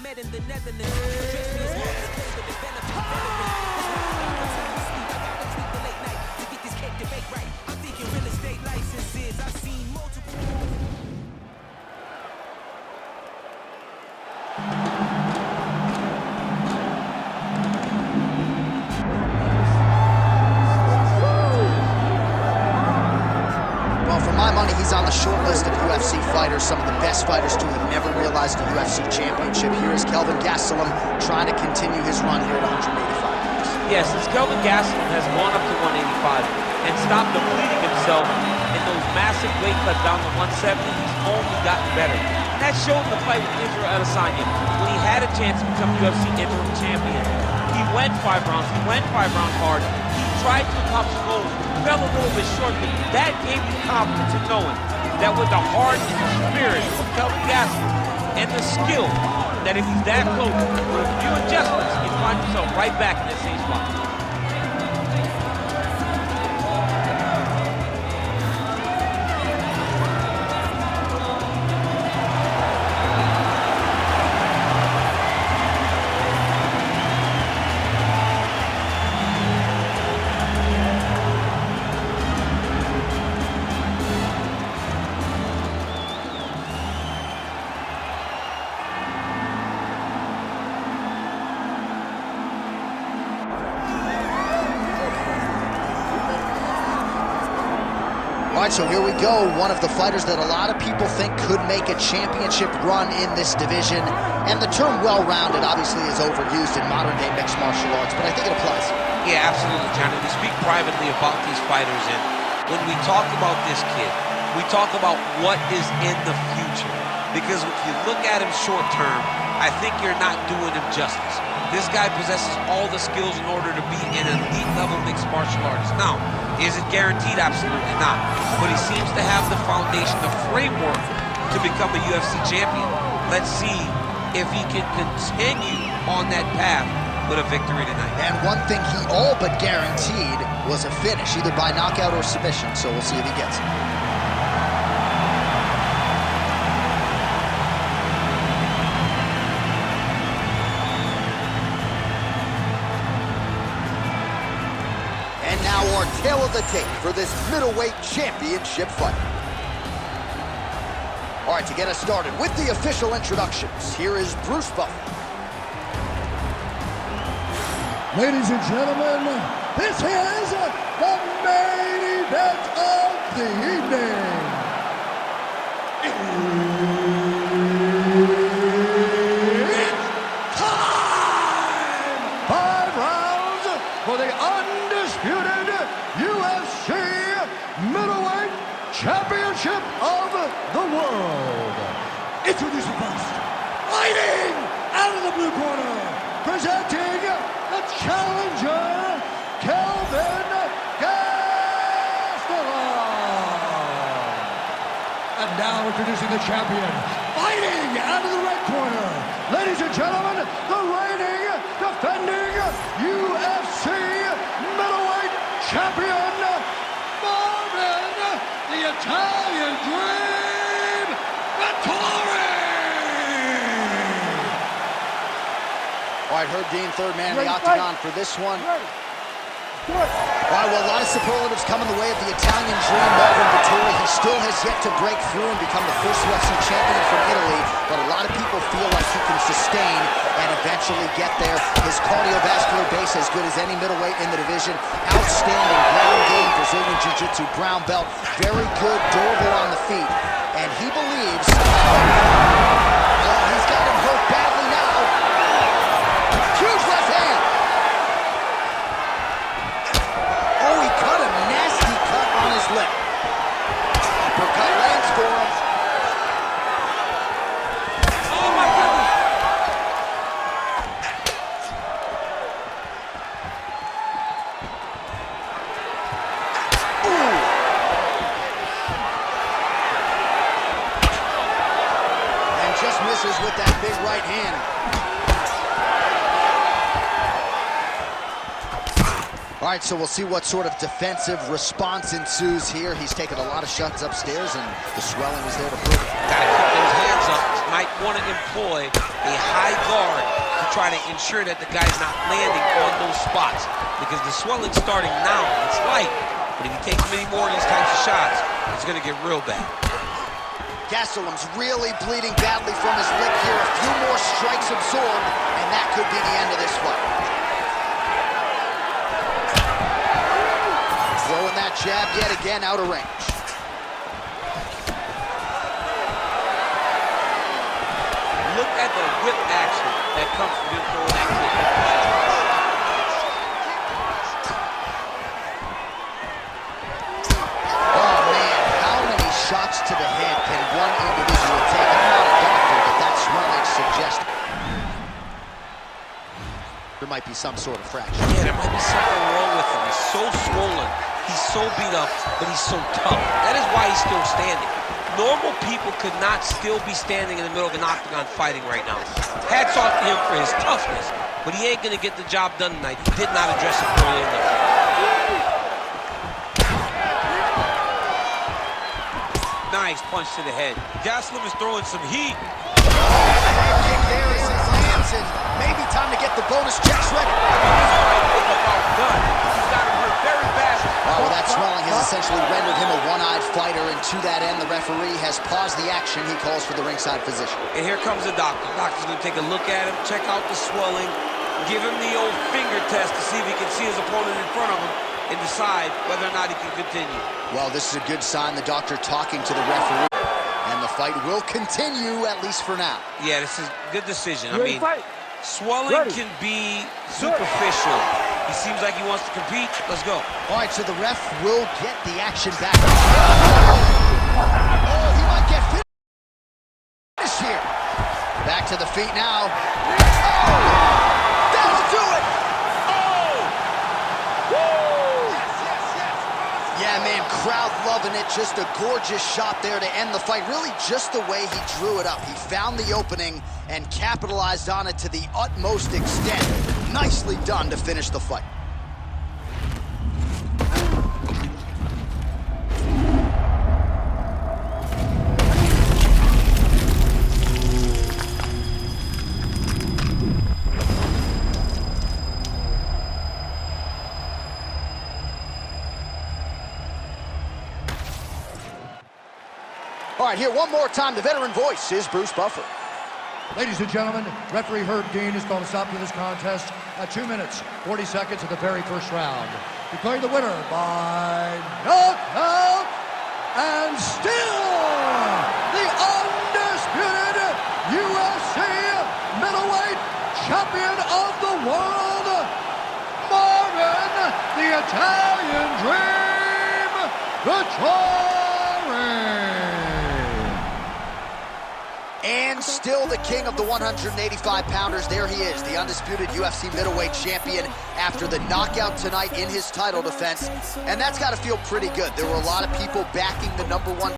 met in the Netherlands. Dress me as well as play the development veteran. This one I got to sleep. I gotta sleep the late night to get this cake to bake right. I'm thinking real estate licenses. I've seen multiple. He's on the short list of UFC fighters, some of the best fighters to have never realized a UFC championship. Here is Kelvin Gastelum trying to continue his run here at 185 pounds. Yes, since Kelvin Gastelum has gone up to 185 and stopped depleting himself in those massive weight cuts down to 170, he's only gotten better. And that showed in the fight with Israel Adesanya when he had a chance to become UFC interim champion. He went 5 rounds, he went 5 rounds hard, he tried to accomplish goals, fell a little bit short, but that gave me confidence in knowing that with the heart and the spirit of Kelvin Gastelum and the skill, that if he's that close, with a few adjustments, he can find himself right back in that same spot. All right, so here we go. One of the fighters that a lot of people think could make a championship run in this division. And the term well-rounded obviously is overused in modern-day mixed martial arts, but I think it applies. Yeah, absolutely, Johnny. We speak privately about these fighters, and when we talk about this kid, we talk about what is in the future. Because if you look at him short-term, I think you're not doing him justice. This guy possesses all the skills in order to be an elite-level mixed martial artist. Now, is it guaranteed? Absolutely not. But he seems to have the foundation, the framework to become a UFC champion. Let's see if he can continue on that path with a victory tonight. And one thing he all but guaranteed was a finish, either by knockout or submission, so we'll see if he gets it. And now our tail of the tape for this middleweight championship fight. All right, to get us started with the official introductions, here is Bruce Buffer. Ladies and gentlemen, this is the main event of the evening. It's time! 5 rounds for the undisputed UFC middleweight championship of the world. Introducing first, fighting out of the blue corner, presenting the challenger, Kelvin Gastelum. And now introducing the champion, fighting out of the red corner. Ladies and gentlemen, the reigning, defending UFC middleweight champion, Marvin, the Italian Dream, Vettori. All right, Herb Dean, third man in the octagon for this one. All right, well, a lot of superlatives coming the way of the Italian Dream, Marvin Vettori. He still has yet to break through and become the first UFC champion from Italy, but a lot of people feel like he can sustain and eventually get there. His cardiovascular base as good as any middleweight in the division. Outstanding ground game, Brazilian Jiu-Jitsu, brown belt. Very good, durable on the feet. And he believes, he's got him hurt badly now. Huge left hand. Oh, he cut a nasty cut on his lip. Uppercut lands for him. Oh my goodness! Ooh. And just misses with that big right hand. All right, so we'll see what sort of defensive response ensues here. He's taken a lot of shots upstairs, and the swelling is there to prove it. Gotta keep those hands up. Might want to employ a high guard try to ensure that the guy's not landing on those spots because the swelling's starting now. It's light, but if he takes many more of these types of shots, it's going to get real bad. Gastelum's really bleeding badly from his lip here. A few more strikes absorbed, and that could be the end of this fight. Throwing that jab yet again out of range. Look at the whip action that comes from him throwing that kick. Oh man, how many shots to the head can one individual take? I'm not a doctor, but that swelling suggests there might be some sort of fracture. Yeah, there might be something wrong with him. He's so swollen, he's so beat up, but he's so tough. That is why he's still standing. Normal people could not still be standing in the middle of an octagon fighting right now. Hats off to him for his toughness, but he ain't gonna get the job done tonight. He did not address it early enough. Nice punch to the head. Gastelum is throwing some heat. Kick there as he lands, and maybe time to get the bonus checks ready. This fight is about done. He's got him hurt very bad. Oh, well, that swelling has essentially rendered him a one-eyed fighter, and to that end, the referee has paused the action. He calls for the ringside physician. And here comes the doctor. The doctor's gonna take a look at him, check out the swelling, give him the old finger test to see if he can see his opponent in front of him and decide whether or not he can continue. Well, this is a good sign, the doctor talking to the referee, and the fight will continue, at least for now. Yeah, this is a good decision. I mean, swelling can be superficial. He seems like he wants to compete. Let's go. All right, so the ref will get the action back. Oh, he might get finished here. Back to the feet now. Oh, that'll do it. Yeah, man, crowd loving it. Just a gorgeous shot there to end the fight. Really just the way he drew it up. He found the opening and capitalized on it to the utmost extent. Nicely done to finish the fight. All right, here one more time, the veteran voice is Bruce Buffer. Ladies and gentlemen, referee Herb Dean is going to stop to this contest at 2 minutes, 40 seconds of the very first round. Declaring the winner by knockout and still the undisputed UFC middleweight champion of the world, Marvin the Italian Dream, Vittori. And still the king of the 185-pounders. There he is, the undisputed UFC middleweight champion after the knockout tonight in his title defense. And that's got to feel pretty good. There were a lot of people backing the #1